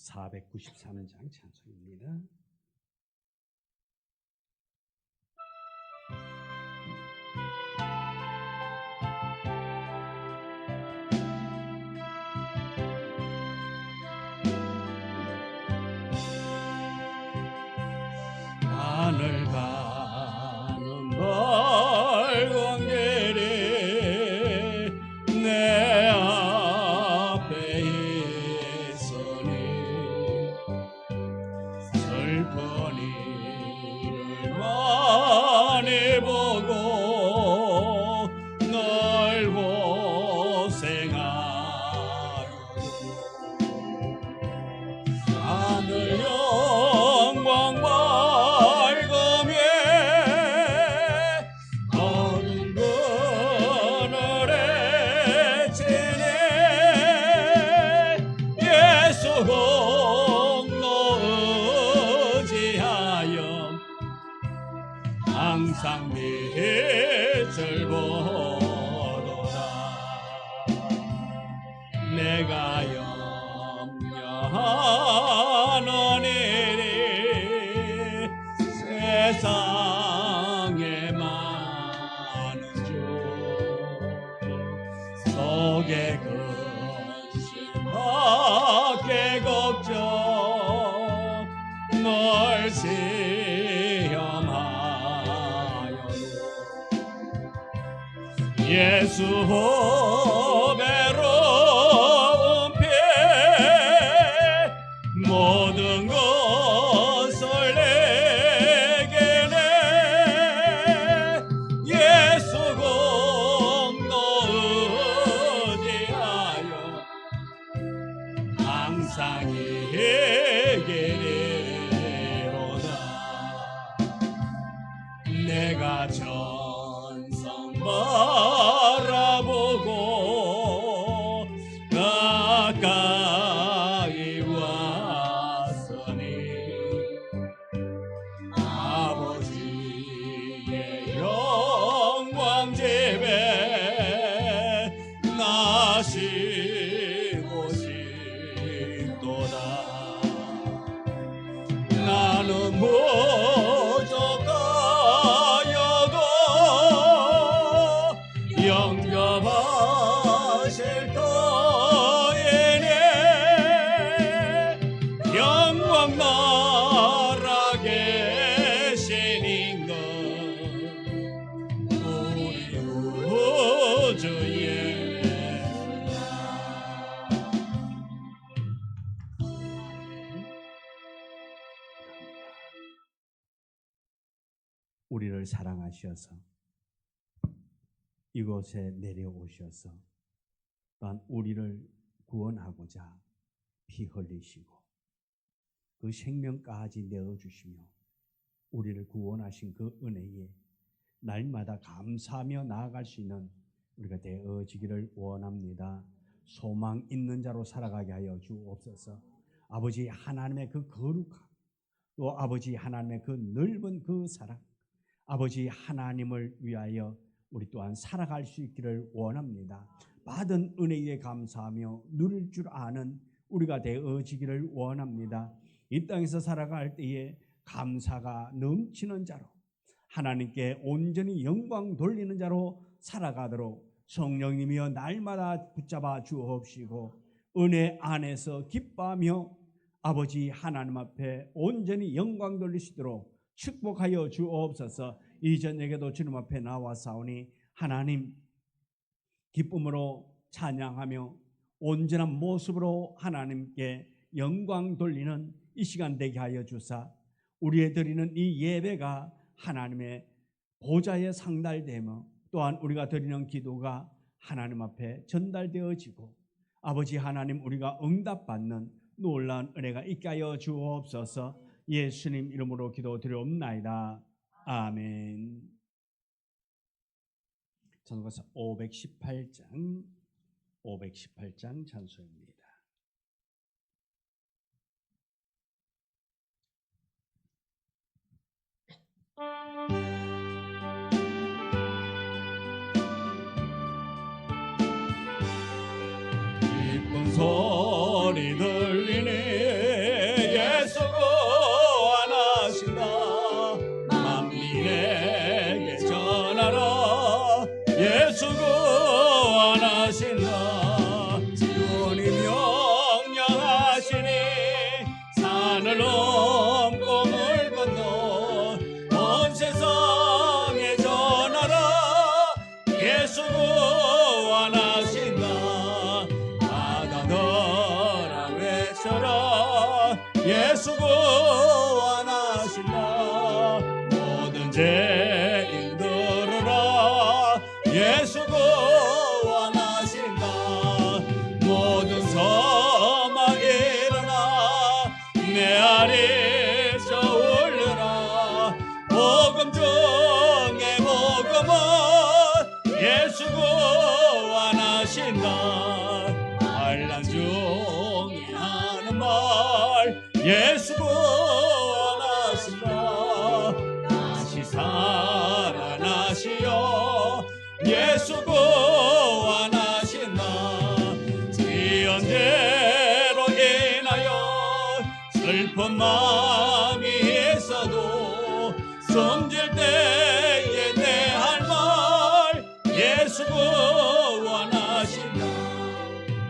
493장 찬송입니다. 하늘 가는 밝은 길이 내 앞에 있으니 슬픈 일을 많이 보고 널 고생하여 하늘 영광 밝음에 어두운 그늘에 지네 예수 공로 의지하여 항상 빛을 보도다. 내가 염려하는 일이 세상에 많은 줄 속에 근심 밖에 걱정 널 시험하여 예수 보배로운 피 모든 것을 내게 내 예수 공로 의지하여 항상 이기리로다. 내가 전성 바라보고 가까이 왔으니 아버지의 영광 집에 나시고 싶도다. 나는 부족하여도 영접하실 터이네 영광 나라 계시는 것 우리 구주 예수야. 우리를 사랑하셔서 이곳에 내려오셔서 또한 우리를 구원하고자 피 흘리시고 그 생명까지 내어주시며 우리를 구원하신 그 은혜에 날마다 감사하며 나아갈 수 있는 우리가 되어지기를 원합니다. 소망 있는 자로 살아가게 하여 주옵소서. 아버지 하나님의 그 거룩함, 또 아버지 하나님의 그 넓은 그 사랑, 아버지 하나님을 위하여 우리 또한 살아갈 수 있기를 원합니다. 받은 은혜에 감사하며 누릴 줄 아는 우리가 되어지기를 원합니다. 이 땅에서 살아갈 때에 감사가 넘치는 자로 하나님께 온전히 영광 돌리는 자로 살아가도록 성령님이여 날마다 붙잡아 주옵시고 은혜 안에서 기뻐하며 아버지 하나님 앞에 온전히 영광 돌리시도록 축복하여 주옵소서. 이 저녁에도 주님 앞에 나와사오니 하나님 기쁨으로 찬양하며 온전한 모습으로 하나님께 영광 돌리는 이 시간 되게 하여 주사 우리의 드리는 이 예배가 하나님의 보좌에 상달되며 또한 우리가 드리는 기도가 하나님 앞에 전달되어지고 아버지 하나님 우리가 응답받는 놀라운 은혜가 있게 하여 주옵소서. 예수님 이름으로 기도드리옵나이다. 아멘. 찬송가 518장 찬송입니다. 기쁜 소리 들리네 산을 넘고 물 건너 온 세상에 전하라. 예수 구원하신다. 받아들라 외쳐라. 예수 구원하신다. 모든 죄인 들으라. 예수 구원하신다. 모든 소망 일어나 내 아래서 울려라. 복음 중에 복음은 예수 구원하신다. 환난 중에 하는 말 예수 구원하신다. 다시 살아나시어 예수 구원하신다. 지연죄로 인하여 슬픈 마음이 있어도 숨질 때에 대할 말 예수 구원하신다.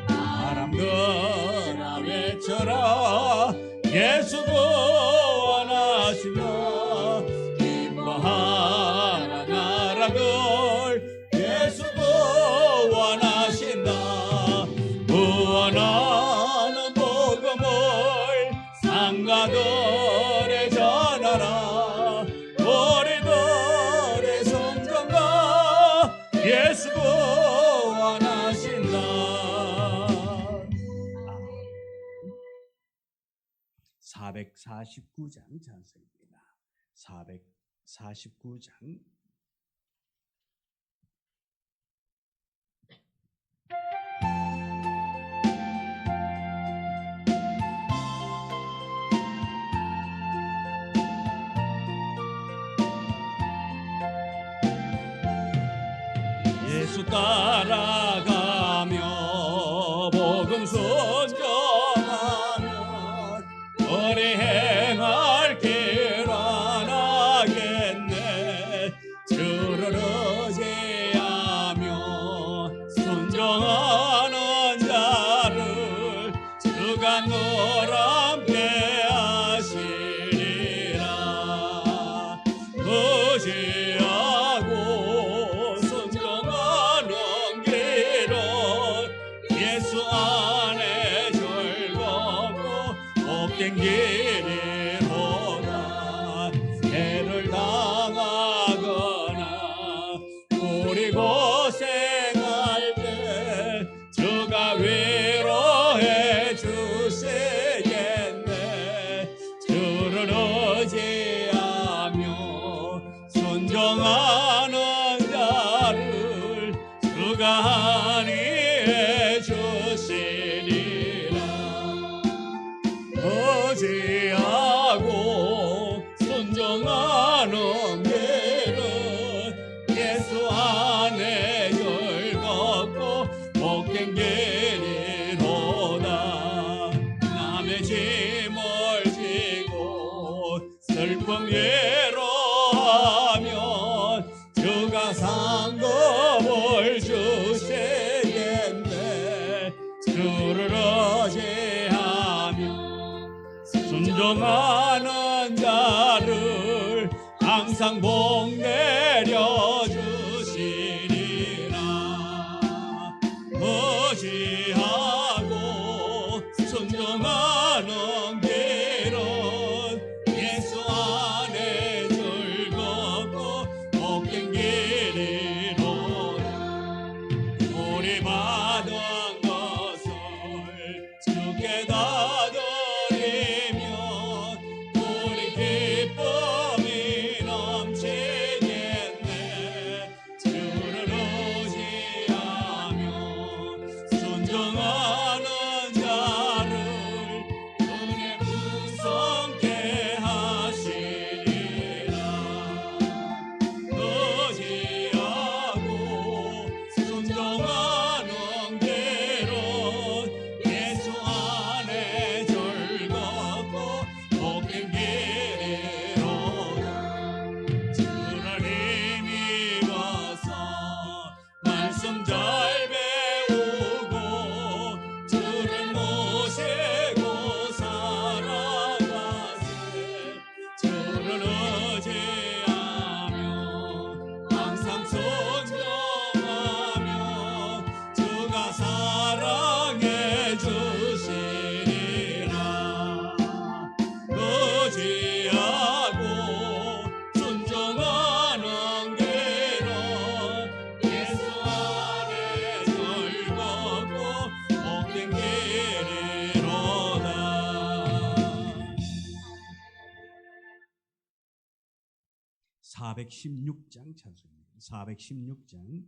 바람들아 외쳐라. 예수 구원하시며 기뻐하라 나라들 예수 구원하신다. 구원하는 복음을 상가들에 전하라. 우리들의 성전과 예수 구원하신다. 449장 찬송입니다. 449장 예수 따라가며 복음 순종하면 우리 행할 길 하나겠네. 주를 의지하며 순종하는 자를 주가 늘 함께 하시리라. 의지하고 순종하는 길은 예수 안에 즐겁고 복된 길이로다. 해를 당하거나 우리 고생할 때 주가 위로해 주시겠네. 주를 의지하며 순종하는 자를 주가 안위해 주시리라. 의지하고 순종하는 길은 예수 안에 즐겁고 복된 길이로다. 남의 짐을 지고 슬픔 위로하면 주가 상급을 주시겠네. 주를 의지하며 순종하는 자를 항상 복 내려주시리라. 의지하고 순종하는 길은 예수 안에 즐겁고 복된 길이로다. 우리 받은 것을 주께 다 드리면 우리 기쁨이 넘치겠네. 416장 찬송입니다. 416장.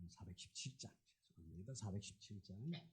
(417장) 죄송합니다. 417장.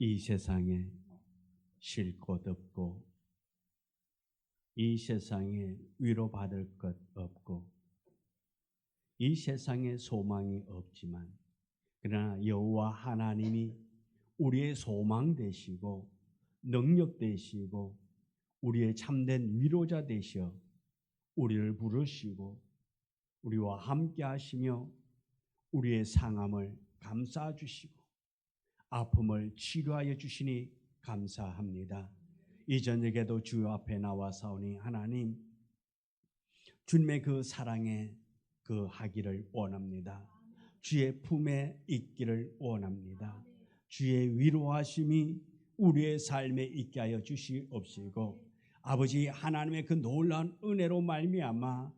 이 세상에 쉴 곳 없고 이 세상에 위로받을 것 없고 이 세상에 소망이 없지만 그러나 여호와 하나님이 우리의 소망 되시고 능력 되시고 우리의 참된 위로자 되시어 우리를 부르시고 우리와 함께 하시며 우리의 상함을 감싸 주시고 아픔을 치료하여 주시니 감사합니다. 이 저녁에도 주 앞에 나와사오니 하나님 주님의 그 사랑에 그 하기를 원합니다. 주의 품에 있기를 원합니다. 주의 위로하심이 우리의 삶에 있게 하여 주시옵시고 아버지 하나님의 그 놀라운 은혜로 말미암아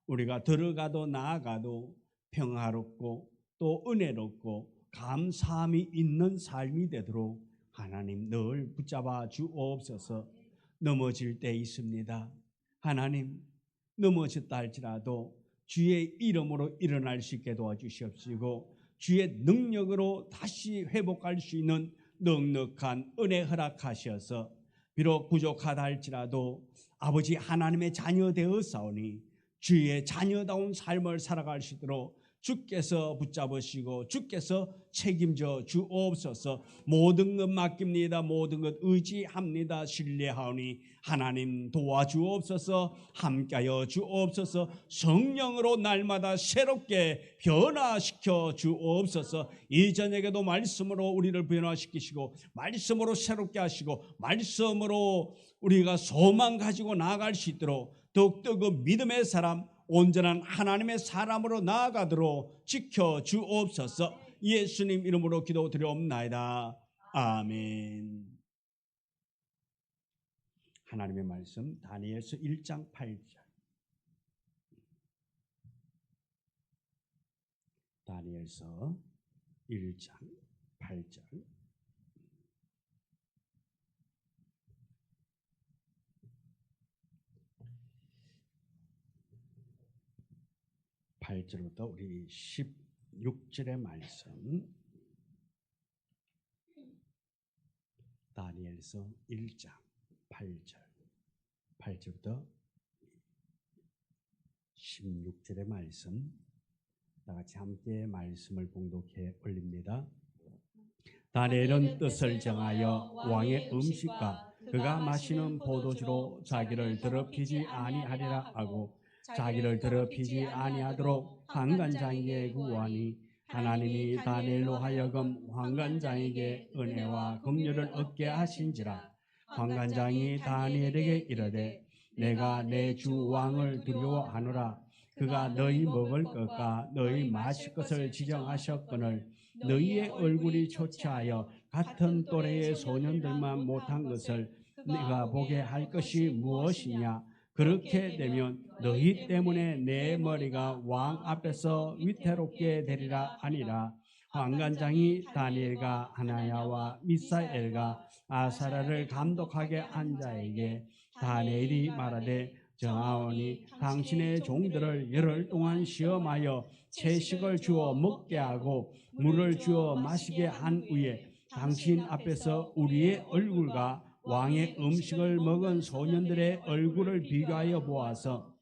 우리가 들어가도 나아가도 평화롭고 또 은혜롭고 감사함이 있는 삶이 되도록 하나님 늘 붙잡아 주옵소서. 넘어질 때 있습니다. 하나님 넘어졌다 할지라도 주의 이름으로 일어날 수 있게 도와주시옵시고 주의 능력으로 다시 회복할 수 있는 넉넉한 은혜 허락하셔서 비록 부족하다 할지라도 아버지 하나님의 자녀 되었사오니 주의 자녀다운 삶을 살아갈 수 있도록 주께서 붙잡으시고 주께서 책임져 주옵소서. 모든 것 맡깁니다. 모든 것 의지합니다. 신뢰하오니 하나님 도와주옵소서. 함께하여 주옵소서. 성령으로 날마다 새롭게 변화시켜 주옵소서. 이 저녁에도 말씀으로 우리를 변화시키시고 말씀으로 새롭게 하시고 말씀으로 우리가 소망 가지고 나아갈 수 있도록 더욱더 그 믿음의 사람, 온전한 하나님의 사람으로 나아가도록 지켜주옵소서. 예수님 이름으로 기도드리옵나이다. 아멘. 하나님의 말씀 다니엘서 1장 8절. 다니엘서 1장 8절. (8절부터) 우리 16절의 말씀. 다니엘서 1장 8절부터 16절의 말씀. 다 같이 함께 말씀을 봉독해 올립니다. 다니엘은 뜻을 정하여 왕의 음식과 그가 마시는 포도주로 자기를 더럽히지 아니하리라 하고 자기를 더럽히지 아니하도록 환관장에게 구하니 하나님이 다니엘로 하여금 환관장에게 은혜와 긍휼을 얻게 하신지라. 환관장이 다니엘에게 이르되 내가 내 주 왕을 두려워하노라. 그가 너희 먹을 것과 너희 마실 것을 지정하셨거늘 너희의 얼굴이 초췌하여 같은 또래의 소년들만 못한 것을 내가 보게 할 것이 무엇이냐. 그렇게 되면 너희 때문에 내 머리가 왕 앞에서 위태롭게 되리라 하니라. 환관장이 다니엘과 하나야와 미사엘과 아사랴를 감독하게 한 자에게 다니엘이 말하되 정하오니 당신의 종들을 열흘 동안 시험하여 채식을 주어 먹게 하고 물을 주어 마시게 한 후에 당신 앞에서 우리의 얼굴과 왕의 음식을 먹은 소년들의 얼굴을 비교하여 보아서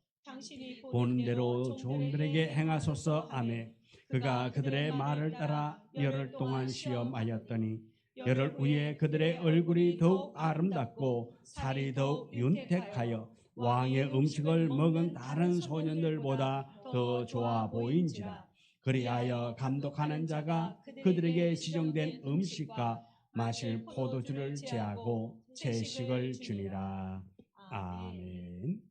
보는 대로 종들에게 행하소서. 아멘. 그가 그들의 말을 따라 열흘 동안 시험하였더니 열흘 후에 그들의 얼굴이 더욱 아름답고 살이 더욱 윤택하여 왕의 음식을 먹은 다른 소년들보다 더 좋아 보인지라. 그리하여 감독하는 자가 그들에게 지정된 음식과 마실 포도주를 제하고 채식을 주니라. 아멘.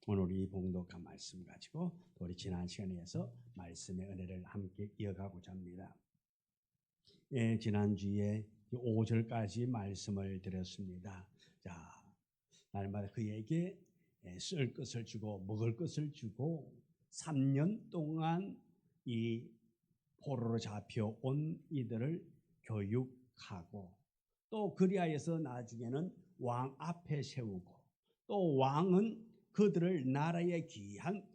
오늘 이 봉독한 말씀 가지고 우리 지난 시간에 이어서 말씀의 은혜를 함께 이어가고자 합니다. 지난주에 5절까지 말씀을 드렸습니다. 자, 날마다 그에게 쓸 것을 주고 먹을 것을 주고 3년 동안 이 포로로 잡혀온 이들을 교육하고 또 그리하여서 나중에는 왕 앞에 세우고 또 왕은 그들을 나라의 귀한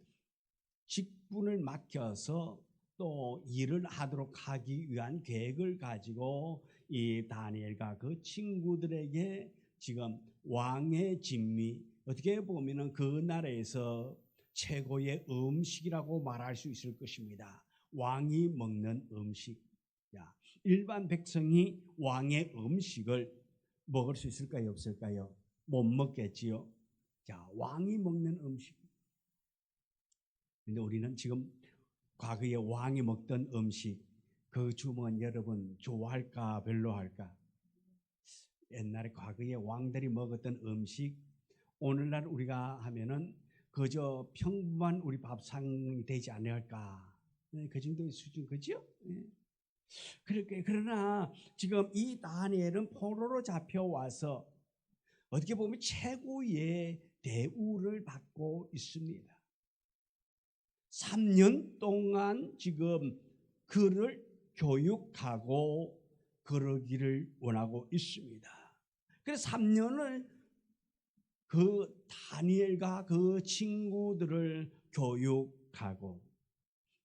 직분을 맡겨서 또 일을 하도록 하기 위한 계획을 가지고 이 다니엘과 그 친구들에게 지금 왕의 진미, 어떻게 보면 그 나라에서 최고의 음식이라고 말할 수 있을 것입니다. 왕이 먹는 음식. 일반 백성이 왕의 음식을 먹을 수 있을까요? 없을까요? 못 먹겠지요. 자, 왕이 먹는 음식. 근데 우리는 지금 과거에 왕이 먹던 음식, 그 주문 여러분 좋아할까 별로할까? 옛날에 과거에 왕들이 먹었던 음식, 오늘날 우리가 하면은 그저 평범한 우리 밥상이 되지 않을까? 그 정도의 수준, 그죠? 그러나 지금 이 다니엘은 포로로 잡혀와서 어떻게 보면 최고의 대우를 받고 있습니다. 3년 동안 지금 그를 교육하고 그러기를 원하고 있습니다. 그래서 3년을 그 다니엘과 그 친구들을 교육하고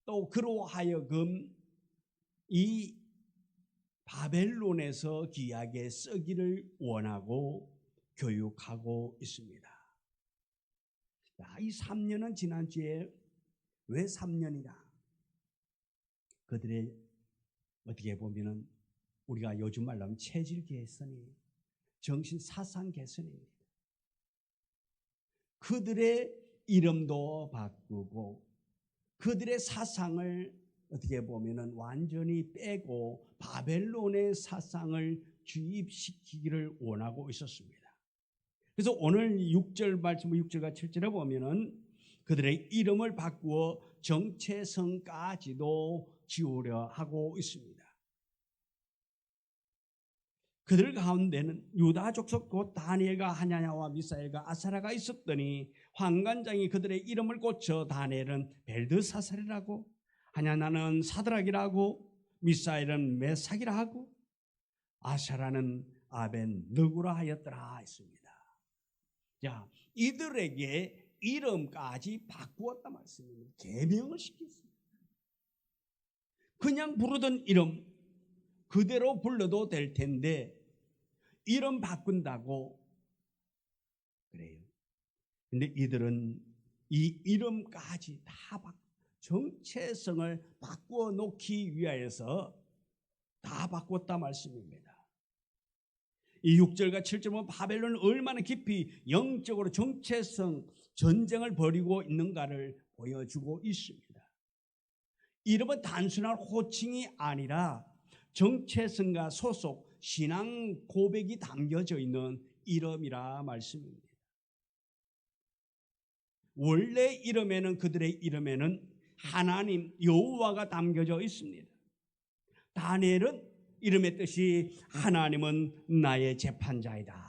또 그로 하여금 이 바벨론에서 귀하게 쓰기를 원하고 교육하고 있습니다. 이 3년은 지난주에 왜 3년이다? 그들의 어떻게 보면은 우리가 요즘 말로 하면 체질 개선이, 정신 사상 개선입니다. 그들의 이름도 바꾸고 그들의 사상을 어떻게 보면은 완전히 빼고 바벨론의 사상을 주입시키기를 원하고 있었습니다. 그래서 오늘 6절 말씀 6절과 7절에 보면은 그들의 이름을 바꾸어 정체성까지도 지우려 하고 있습니다. 그들 가운데는 유다 족속 곧 다니엘과 하냐냐와 미사엘과 아사라가 있었더니 환관장이 그들의 이름을 고쳐 다니엘은 벨드사살이라고, 하냐냐는 사드락이라고, 미사엘은 메삭이라 하고, 아사라는 아벤느고라 하였더라 했습니다. 자, 이들에게 이름까지 바꾸었단 말씀입니다. 개명을 시켰습니다. 그냥 부르던 이름 그대로 불러도 될 텐데 이름 바꾼다고 그래요. 근데 이들은 이 이름까지 다 정체성을 바꾸어 놓기 위하여서 다 바꿨다 말씀입니다. 이 6절과 7절 보면 바벨론은 얼마나 깊이 영적으로 정체성 전쟁을 벌이고 있는가를 보여주고 있습니다. 이름은 단순한 호칭이 아니라 정체성과 소속, 신앙 고백이 담겨져 있는 이름이라 말씀입니다. 원래 이름에는, 그들의 이름에는 하나님 여호와가 담겨져 있습니다. 다니엘은 이름의 뜻이 하나님은 나의 재판자이다.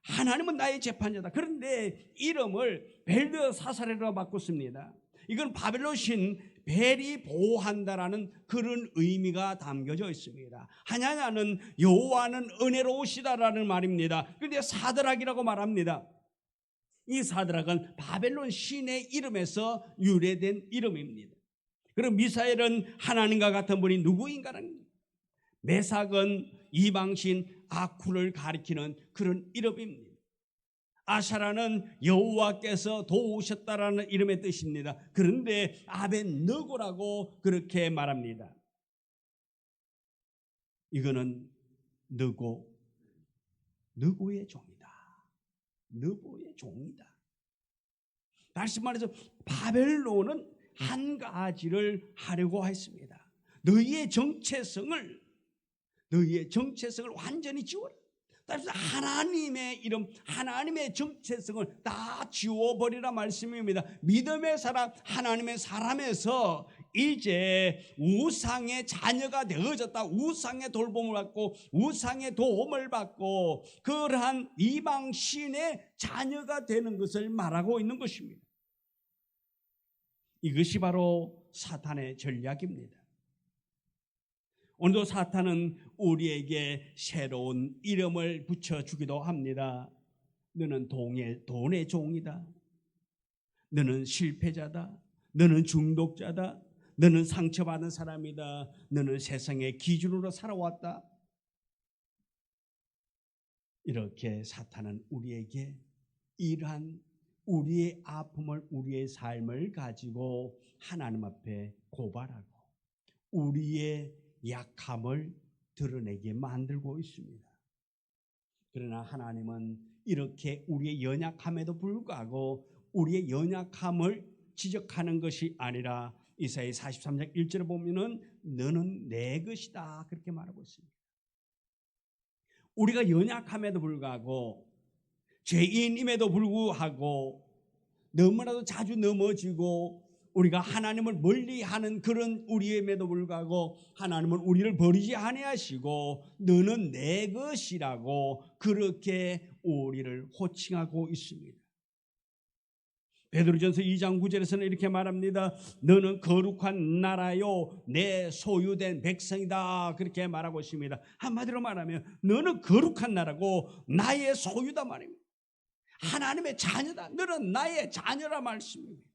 하나님은 나의 재판자다. 그런데 이름을 벨드사살이라고 바꿨습니다. 이건 바벨론 신 벨이 보호한다라는 그런 의미가 담겨져 있습니다. 하냐냐는 여호와는 은혜로우시다라는 말입니다. 그런데 사드락이라고 말합니다. 이 사드락은 바벨론 신의 이름에서 유래된 이름입니다. 그리고 미사엘은 하나님과 같은 분이 누구인가는, 메삭은 이방신 아쿠를 가리키는 그런 이름입니다. 아사라는 여호와께서 도우셨다라는 이름의 뜻입니다. 그런데 아벤느고라고 그렇게 말합니다. 이거는 느고의 종이다. 느고의 종이다. 다시 말해서 바벨론은 한 가지를 하려고 했습니다. 너희의 정체성을 완전히 지워라. 따라서 하나님의 이름, 하나님의 정체성을 다 지워버리라 말씀입니다. 믿음의 사람, 하나님의 사람에서 이제 우상의 자녀가 되어졌다. 우상의 돌봄을 받고 우상의 도움을 받고 그러한 이방신의 자녀가 되는 것을 말하고 있는 것입니다. 이것이 바로 사탄의 전략입니다. 오늘도 사탄은 우리에게 새로운 이름을 붙여주기도 합니다. 너는 돈의 종이다. 너는 실패자다. 너는 중독자다. 너는 상처받은 사람이다. 너는 세상의 기준으로 살아왔다. 이렇게 사탄은 우리에게 이러한 우리의 아픔을, 우리의 삶을 가지고 하나님 앞에 고발하고 우리의 약함을 드러내게 만들고 있습니다. 그러나 하나님은 이렇게 우리의 연약함에도 불구하고 우리의 연약함을 지적하는 것이 아니라 이사야 43장 1절에 보면은 너는 내 것이다 그렇게 말하고 있습니다. 우리가 연약함에도 불구하고 죄인임에도 불구하고 너무나도 자주 넘어지고 우리가 하나님을 멀리하는 그런 우리임에도 불구하고 하나님은 우리를 버리지 아니하시고 너는 내 것이라고 그렇게 우리를 호칭하고 있습니다. 베드로전서 2장 9절에서는 이렇게 말합니다. 너는 거룩한 나라요 내 소유된 백성이다 그렇게 말하고 있습니다. 한마디로 말하면 너는 거룩한 나라고 나의 소유다 말입니다. 하나님의 자녀다. 너는 나의 자녀라 말씀입니다.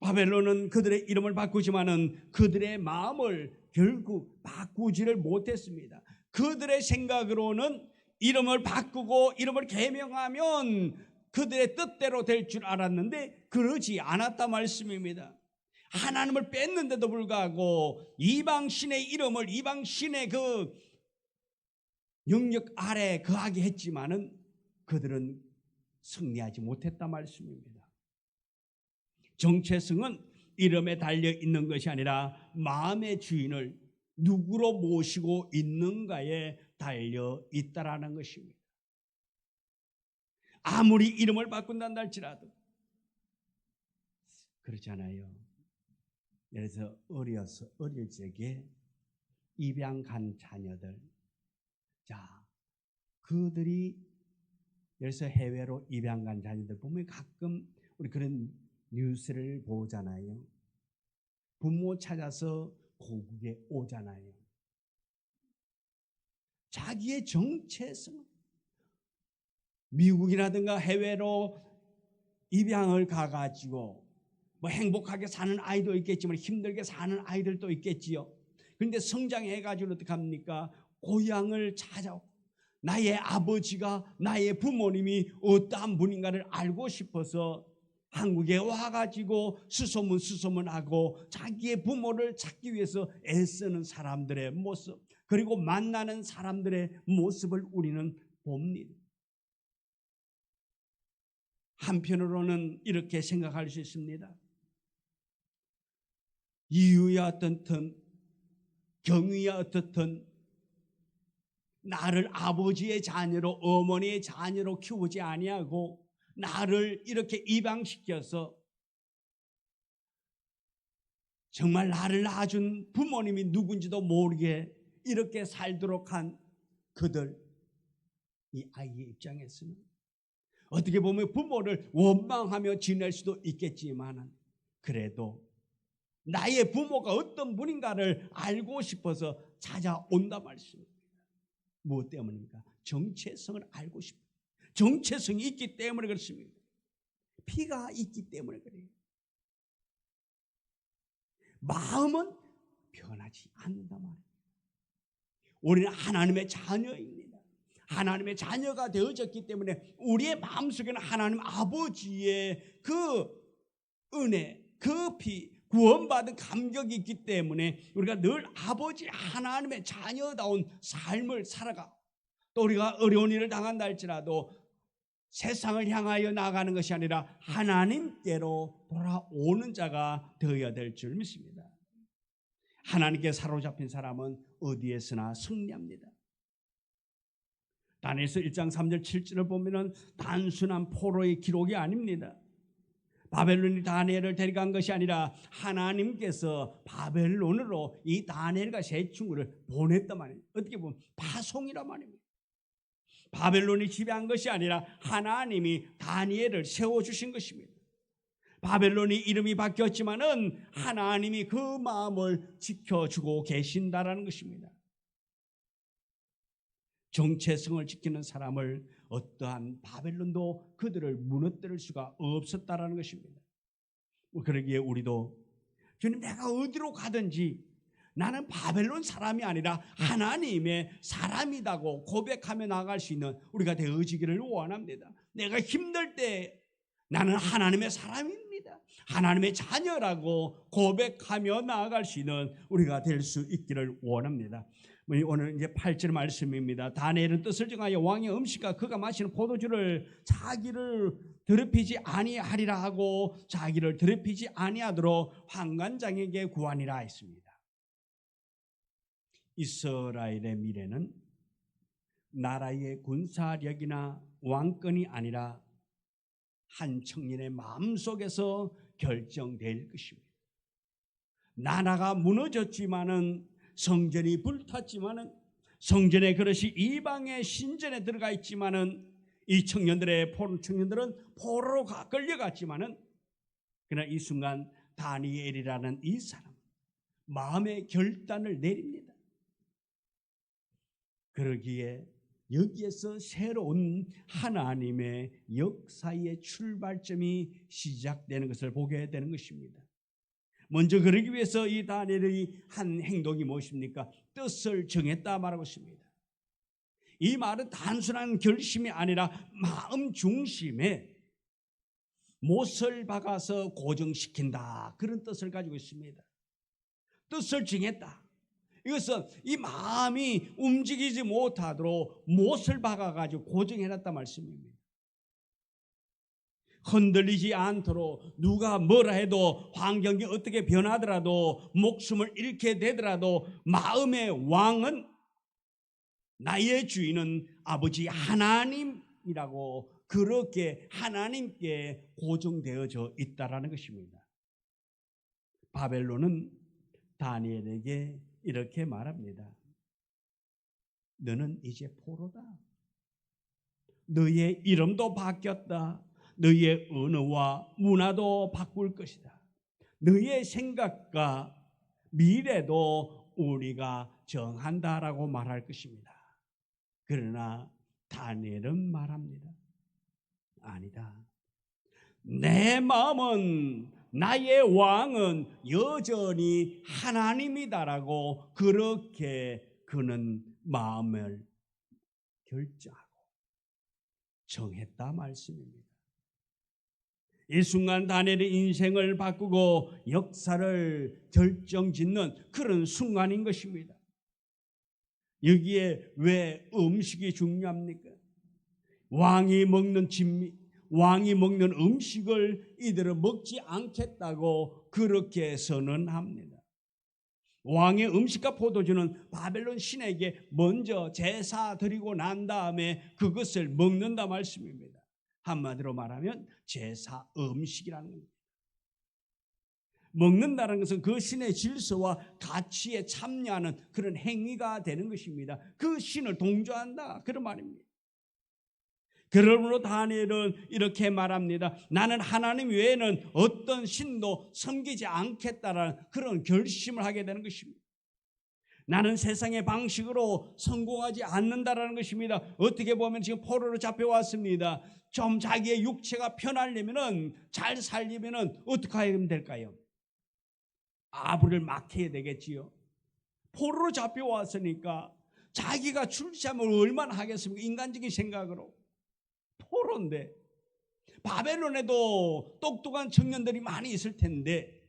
바벨론은 그들의 이름을 바꾸지만은 그들의 마음을 결국 바꾸지를 못했습니다. 그들의 생각으로는 이름을 바꾸고 이름을 계명하면 그들의 뜻대로 될 줄 알았는데 그러지 않았다 말씀입니다. 하나님을 뺐는데도 불구하고 이방신의 이름을 이방신의 그 영역 아래 거하게 했지만은 그들은 승리하지 못했다 말씀입니다. 정체성은 이름에 달려 있는 것이 아니라 마음의 주인을 누구로 모시고 있는가에 달려 있다라는 것입니다. 아무리 이름을 바꾼다 할지라도 그렇잖아요. 예를 들어서 어릴 적에 입양 간 자녀들, 자, 그들이 예를 들어서 해외로 입양 간 자녀들 보면 가끔 우리 그런 뉴스를 보잖아요. 부모 찾아서 고국에 오잖아요. 자기의 정체성, 미국이라든가 해외로 입양을 가가지고 뭐 행복하게 사는 아이도 있겠지만 힘들게 사는 아이들도 있겠지요. 그런데 성장해가지고 어떻게 합니까? 고향을 찾아오고 나의 아버지가 나의 부모님이 어떠한 분인가를 알고 싶어서 한국에 와가지고 수소문하고 자기의 부모를 찾기 위해서 애쓰는 사람들의 모습, 그리고 만나는 사람들의 모습을 우리는 봅니다. 한편으로는 이렇게 생각할 수 있습니다. 이유야 어떻든 경위야 어떻든 나를 아버지의 자녀로 어머니의 자녀로 키우지 아니하고 나를 이렇게 입양시켜서 정말 나를 낳아준 부모님이 누군지도 모르게 이렇게 살도록 한 그들, 이 아이의 입장에서는 어떻게 보면 부모를 원망하며 지낼 수도 있겠지만 그래도 나의 부모가 어떤 분인가를 알고 싶어서 찾아온다 말씀입니다. 무엇 때문입니까? 정체성을 알고 싶어요. 정체성이 있기 때문에 그렇습니다. 피가 있기 때문에 그래요. 마음은 변하지 않는다 말이에요. 우리는 하나님의 자녀입니다. 하나님의 자녀가 되어졌기 때문에 우리의 마음속에는 하나님 아버지의 그 은혜, 그 피, 구원받은 감격이 있기 때문에 우리가 늘 아버지 하나님의 자녀다운 삶을 살아가, 또 우리가 어려운 일을 당한다 할지라도 세상을 향하여 나아가는 것이 아니라 하나님께로 돌아오는 자가 되어야 될 줄 믿습니다. 하나님께 사로잡힌 사람은 어디에서나 승리합니다. 다니엘서 1장 3절 7절을 보면 단순한 포로의 기록이 아닙니다. 바벨론이 다니엘을 데려간 것이 아니라 하나님께서 바벨론으로 이 다니엘과 세 친구를 보냈단 말이에요. 어떻게 보면 파송이란 말입니다. 바벨론이 지배한 것이 아니라 하나님이 다니엘을 세워주신 것입니다. 바벨론이 이름이 바뀌었지만은 하나님이 그 마음을 지켜주고 계신다라는 것입니다. 정체성을 지키는 사람을 어떠한 바벨론도 그들을 무너뜨릴 수가 없었다라는 것입니다. 그러기에 우리도 주님, 내가 어디로 가든지 나는 바벨론 사람이 아니라 하나님의 사람이라고 고백하며 나아갈 수 있는 우리가 되어지기를 원합니다. 내가 힘들 때 나는 하나님의 사람입니다, 하나님의 자녀라고 고백하며 나아갈 수 있는 우리가 될 수 있기를 원합니다. 오늘 이제 8절 말씀입니다. 다니엘은 뜻을 정하여 왕의 음식과 그가 마시는 포도주를 자기를 더럽히지 아니하리라 하고 자기를 더럽히지 아니하도록 환관장에게 구하니라 했습니다. 이스라엘의 미래는 나라의 군사력이나 왕권이 아니라 한 청년의 마음속에서 결정될 것입니다. 나라가 무너졌지만은, 성전이 불탔지만은, 성전의 그릇이 이방의 신전에 들어가 있지만은, 이 청년들은 포로로 끌려갔지만은, 그러나 이 순간 다니엘이라는 이 사람 마음의 결단을 내립니다. 그러기에 여기에서 새로운 하나님의 역사의 출발점이 시작되는 것을 보게 되는 것입니다. 먼저 그러기 위해서 이 다니엘이 한 행동이 무엇입니까? 뜻을 정했다 말하고 있습니다. 이 말은 단순한 결심이 아니라 마음 중심에 못을 박아서 고정시킨다, 그런 뜻을 가지고 있습니다. 뜻을 정했다. 이것은 이 마음이 움직이지 못하도록 못을 박아가지고 고정해놨단 말씀입니다. 흔들리지 않도록 누가 뭐라 해도, 환경이 어떻게 변하더라도, 목숨을 잃게 되더라도 마음의 왕은, 나의 주인은 아버지 하나님이라고, 그렇게 하나님께 고정되어져 있다라는 것입니다. 바벨론은 다니엘에게 이렇게 말합니다. 너는 이제 포로다. 너의 이름도 바뀌었다. 너의 언어와 문화도 바꿀 것이다. 너의 생각과 미래도 우리가 정한다라고 말할 것입니다. 그러나 다니엘은 말합니다. 아니다. 내 마음은, 나의 왕은 여전히 하나님이다라고, 그렇게 그는 마음을 결정하고 정했다 말씀입니다. 이 순간 다니엘의 인생을 바꾸고 역사를 결정짓는 그런 순간인 것입니다. 여기에 왜 음식이 중요합니까? 왕이 먹는 진미, 왕이 먹는 음식을 이들은 먹지 않겠다고 그렇게 선언합니다. 왕의 음식과 포도주는 바벨론 신에게 먼저 제사 드리고 난 다음에 그것을 먹는다 말씀입니다. 한마디로 말하면 제사 음식이라는 겁니다. 먹는다는 것은 그 신의 질서와 가치에 참여하는 그런 행위가 되는 것입니다. 그 신을 동조한다, 그런 말입니다. 그러므로 다니엘은 이렇게 말합니다. 나는 하나님 외에는 어떤 신도 섬기지 않겠다라는 그런 결심을 하게 되는 것입니다. 나는 세상의 방식으로 성공하지 않는다라는 것입니다. 어떻게 보면 지금 포로로 잡혀왔습니다. 좀 자기의 육체가 편하려면은, 잘 살려면은 어떻게 하면 될까요? 아부를 막 해야 되겠지요. 포로로 잡혀왔으니까 자기가 출세하면 얼마나 하겠습니까? 인간적인 생각으로. 포로인데, 바벨론에도 똑똑한 청년들이 많이 있을 텐데,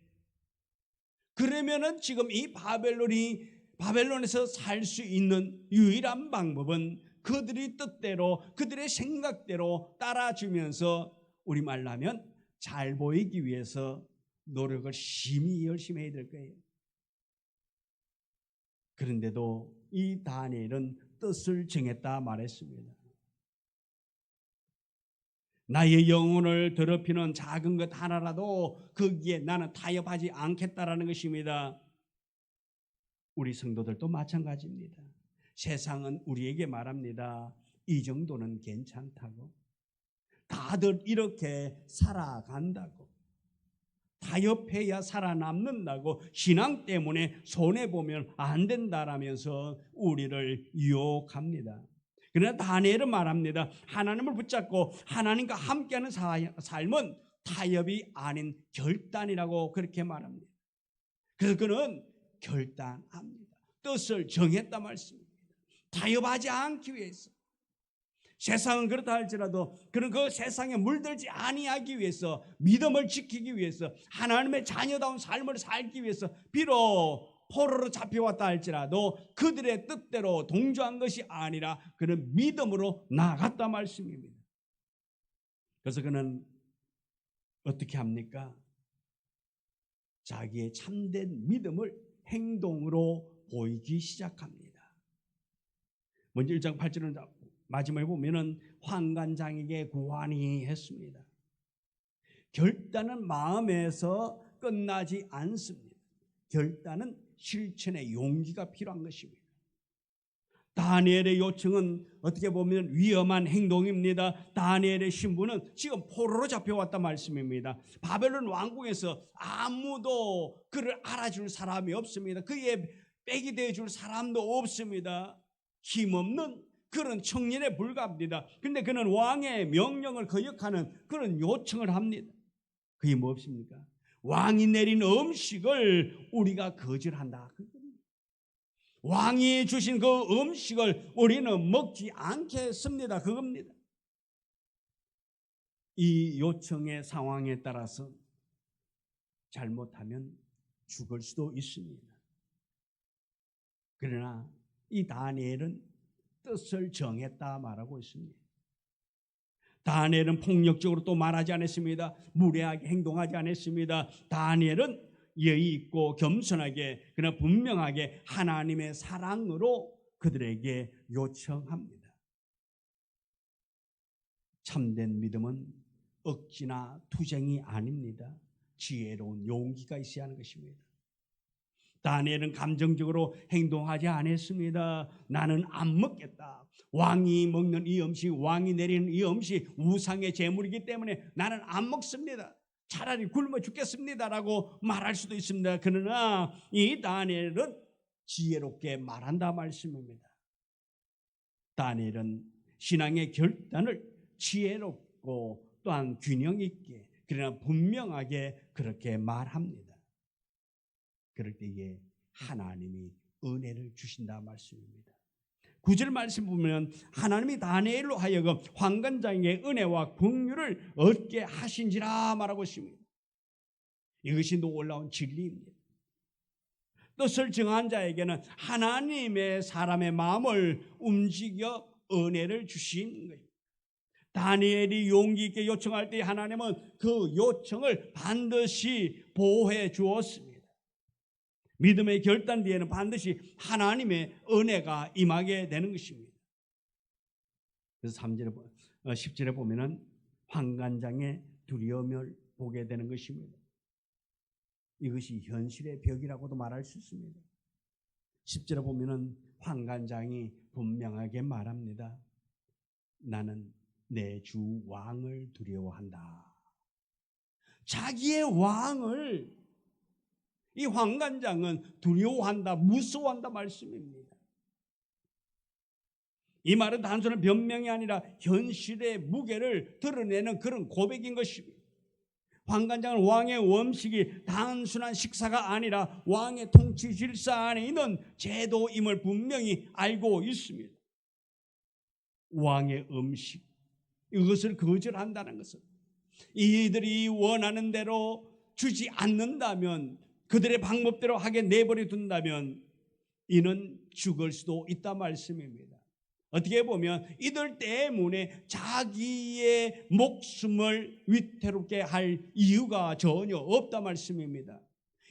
그러면은 지금 이 바벨론에서 살 수 있는 유일한 방법은 그들의 뜻대로, 그들의 생각대로 따라주면서, 우리말로 하면 잘 보이기 위해서 노력을 심히 열심히 해야 될 거예요. 그런데도 이 다니엘은 뜻을 정했다 말했습니다. 나의 영혼을 더럽히는 작은 것 하나라도 거기에 나는 타협하지 않겠다라는 것입니다. 우리 성도들도 마찬가지입니다. 세상은 우리에게 말합니다. 이 정도는 괜찮다고. 다들 이렇게 살아간다고. 타협해야 살아남는다고. 신앙 때문에 손해보면 안 된다라면서 우리를 유혹합니다. 그러나 다니엘은 말합니다. 하나님을 붙잡고 하나님과 함께하는 삶은 타협이 아닌 결단이라고 그렇게 말합니다. 그래서 그는 결단합니다. 뜻을 정했다 말씀입니다. 타협하지 않기 위해서. 세상은 그렇다 할지라도 그는 그 세상에 물들지 아니하기 위해서, 믿음을 지키기 위해서, 하나님의 자녀다운 삶을 살기 위해서, 비록 포로로 잡혀왔다 할지라도 그들의 뜻대로 동조한 것이 아니라 그는 믿음으로 나아갔다 말씀입니다. 그래서 그는 어떻게 합니까? 자기의 참된 믿음을 행동으로 보이기 시작합니다. 먼저 1장 8절은 마지막에 보면은 환관장에게 구하니 했습니다. 결단은 마음에서 끝나지 않습니다. 결단은 실천의 용기가 필요한 것입니다. 다니엘의 요청은 어떻게 보면 위험한 행동입니다. 다니엘의 신분은 지금 포로로 잡혀왔단 말씀입니다. 바벨론 왕궁에서 아무도 그를 알아줄 사람이 없습니다. 그의 백이 되어줄 사람도 없습니다. 힘없는 그런 청년에 불과합니다. 그런데 그는 왕의 명령을 거역하는 그런 요청을 합니다. 그게 무엇입니까? 왕이 내린 음식을 우리가 거절한다. 왕이 주신 그 음식을 우리는 먹지 않겠습니다. 그겁니다. 이 요청의 상황에 따라서 잘못하면 죽을 수도 있습니다. 그러나 이 다니엘은 뜻을 정했다 말하고 있습니다. 다니엘은 폭력적으로 또 말하지 않았습니다. 무례하게 행동하지 않았습니다. 다니엘은 예의 있고 겸손하게 그러나 분명하게 하나님의 사랑으로 그들에게 요청합니다. 참된 믿음은 억지나 투쟁이 아닙니다. 지혜로운 용기가 있어야 하는 것입니다. 다니엘은 감정적으로 행동하지 않았습니다. 나는 안 먹겠다. 왕이 먹는 이 음식, 왕이 내리는 이 음식 우상의 제물이기 때문에 나는 안 먹습니다. 차라리 굶어 죽겠습니다라고 말할 수도 있습니다. 그러나 이 다니엘은 지혜롭게 말한다 말씀입니다. 다니엘은 신앙의 결단을 지혜롭고 또한 균형 있게 그러나 분명하게 그렇게 말합니다. 그럴 때에 하나님이 은혜를 주신다 말씀입니다. 9절 말씀 보면 하나님이 다니엘로 하여금 환관장에게 은혜와 긍휼을 얻게 하신지라 말하고 있습니다. 이것이 놀라운 진리입니다. 뜻을 정한 자에게는 하나님의 사람의 마음을 움직여 은혜를 주신 거예요. 다니엘이 용기 있게 요청할 때 하나님은 그 요청을 반드시 보호해 주었습니다. 믿음의 결단 뒤에는 반드시 하나님의 은혜가 임하게 되는 것입니다. 그래서 10절에 보면은 환관장의 두려움을 보게 되는 것입니다. 이것이 현실의 벽이라고도 말할 수 있습니다. 10절에 보면은 환관장이 분명하게 말합니다. 나는 내 주 왕을 두려워한다. 자기의 왕을 이 환관장은 두려워한다, 무서워한다 말씀입니다. 이 말은 단순한 변명이 아니라 현실의 무게를 드러내는 그런 고백인 것입니다. 환관장은 왕의 음식이 단순한 식사가 아니라 왕의 통치 질서 안에 있는 제도임을 분명히 알고 있습니다. 왕의 음식, 이것을 거절한다는 것은 이들이 원하는 대로 주지 않는다면, 그들의 방법대로 하게 내버려 둔다면 이는 죽을 수도 있다 말씀입니다. 어떻게 보면 이들 때문에 자기의 목숨을 위태롭게 할 이유가 전혀 없다 말씀입니다.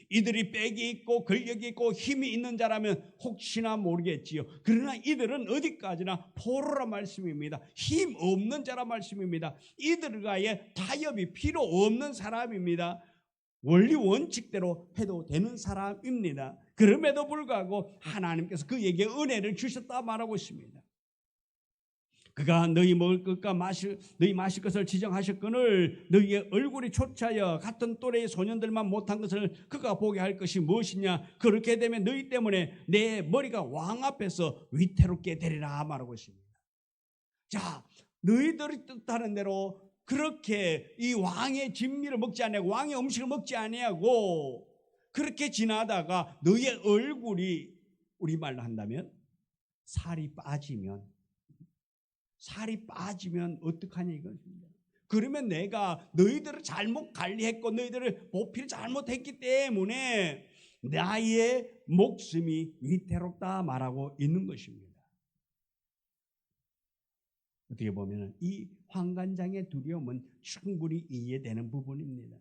이들이 빽이 있고 권력이 있고 힘이 있는 자라면 혹시나 모르겠지요. 그러나 이들은 어디까지나 포로라 말씀입니다. 힘 없는 자라 말씀입니다. 이들과의 타협이 필요 없는 사람입니다. 원리 원칙대로 해도 되는 사람입니다. 그럼에도 불구하고 하나님께서 그에게 은혜를 주셨다 말하고 있습니다. 그가 너희 먹을 것과 너희 마실 것을 지정하셨거늘 너희의 얼굴이 초차여 같은 또래의 소년들만 못한 것을 그가 보게 할 것이 무엇이냐. 그렇게 되면 너희 때문에 내 머리가 왕 앞에서 위태롭게 되리라 말하고 있습니다. 자, 너희들이 뜻하는 대로 그렇게 이 왕의 진미를 먹지 아니하고 왕의 음식을 먹지 아니하고 그렇게 지나다가 너희의 얼굴이, 우리말로 한다면 살이 빠지면 어떡하냐 이것입니다. 그러면 내가 너희들을 잘못 관리했고 너희들을 보필을 잘못했기 때문에 나의 목숨이 위태롭다 말하고 있는 것입니다. 어떻게 보면 이 환관장의 두려움은 충분히 이해되는 부분입니다.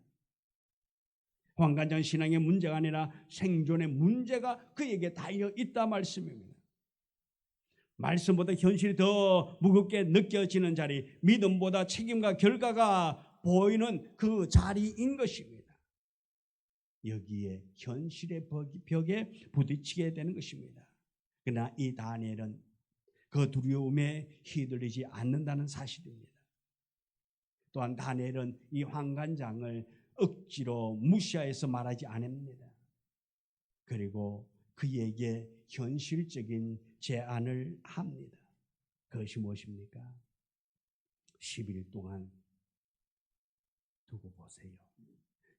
환관장 신앙의 문제가 아니라 생존의 문제가 그에게 달려 있다 말씀입니다. 말씀보다 현실이 더 무겁게 느껴지는 자리, 믿음보다 책임과 결과가 보이는 그 자리인 것입니다. 여기에 현실의 벽에 부딪히게 되는 것입니다. 그러나 이 다니엘은 그 두려움에 휘둘리지 않는다는 사실입니다. 또한 다니엘은 이 환관장을 억지로 무시해서 말하지 않습니다. 그리고 그에게 현실적인 제안을 합니다. 그것이 무엇입니까? 10일 동안 두고 보세요.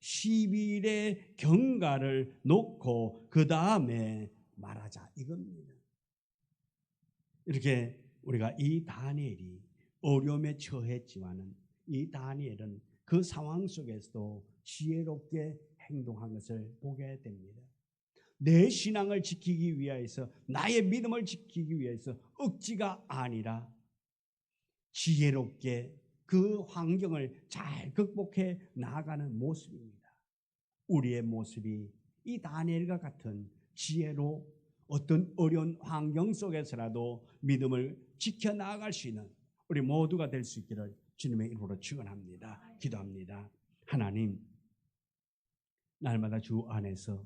10일의 경과를 놓고 그 다음에 말하자 이겁니다. 이렇게 우리가 이 다니엘이 어려움에 처했지만은 이 다니엘은 그 상황 속에서도 지혜롭게 행동한 것을 보게 됩니다. 내 신앙을 지키기 위해서, 나의 믿음을 지키기 위해서 억지가 아니라 지혜롭게 그 환경을 잘 극복해 나아가는 모습입니다. 우리의 모습이 이 다니엘과 같은 지혜로 어떤 어려운 환경 속에서라도 믿음을 지켜나갈 수 있는 우리 모두가 될 수 있기를 주님의 이름으로 축원합니다. 기도합니다. 하나님, 날마다 주 안에서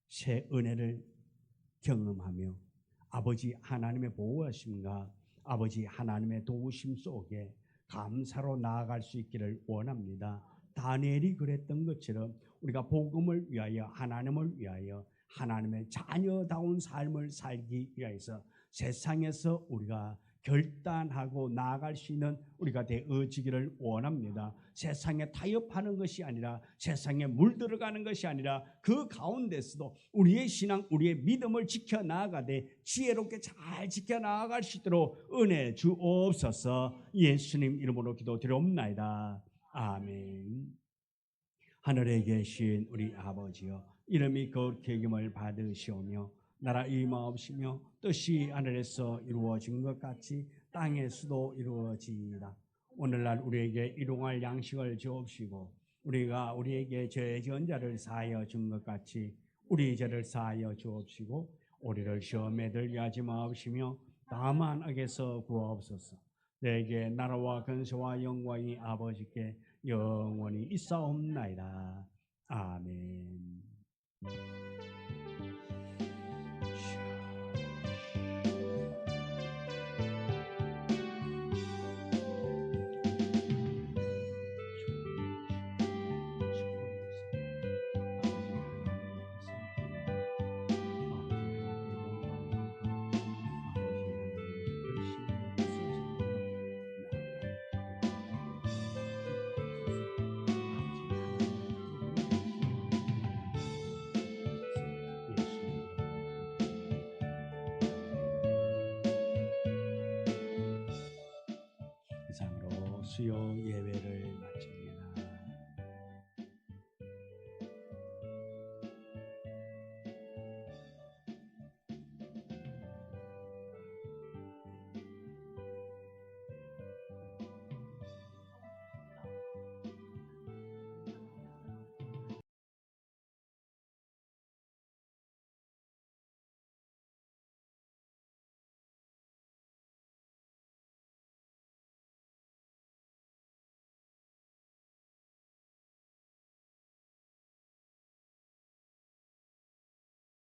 새 은혜를 경험하며 아버지 하나님의 보호하심과 아버지 하나님의 도우심 속에 감사로 나아갈 수 있기를 원합니다. 다니엘이 그랬던 것처럼 우리가 복음을 위하여, 하나님을 위하여, 하나님의 자녀다운 삶을 살기 위해서 세상에서 우리가 결단하고 나아갈 수 있는 우리가 되어지기를 원합니다. 세상에 타협하는 것이 아니라, 세상에 물들어가는 것이 아니라, 그 가운데서도 우리의 신앙, 우리의 믿음을 지켜나가되 지혜롭게 잘 지켜나갈 수 있도록 은혜 주옵소서. 예수님 이름으로 기도드리옵나이다. 아멘. 하늘에 계신 우리 아버지여, 이름이 거룩히 여김을 받으시오며 나라 임하옵시며 뜻이 하늘에서 이루어진 것 같이 땅에서도 이루어지이다. 오늘날 우리에게 일용할 양식을 주옵시고 우리가 우리에게 죄 지은 자를 사하여 준 것 같이 우리 죄를 사하여 주옵시고 우리를 시험에 들게 하지 마옵시며 다만 악에서 구하옵소서. 내게 나라와 근세와 영광이 아버지께 영원히 있사옵나이다. 아멘. 이상으로 수요 예배를 마칩니다.